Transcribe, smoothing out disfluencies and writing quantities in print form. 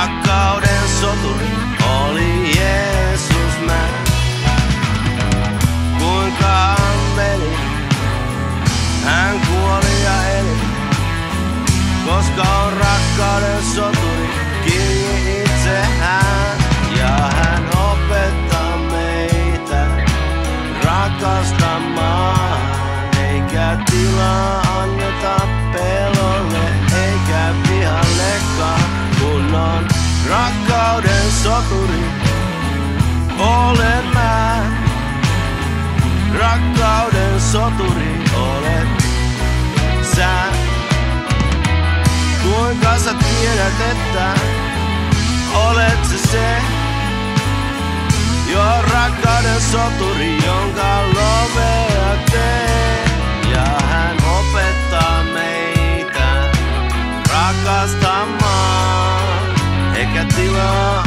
Rakkauden soturi oli Jeesus mä. Kuinka veli, hän kuoli ja eli, koska on rakkauden soturi kiinni itse hän. Ja hän opettaa meitä rakastamaan, eikä tilaa anneta pelolle, eikä vihallekaan, kun on rakkauden soturi. Olen mä, rakkauden soturi olet sä. Kuinka sä tiedät, että olet se, jo rakkauden soturi, jonka lovea tee. Ja hän opettaa meitä rakastamaan, eikä tilaa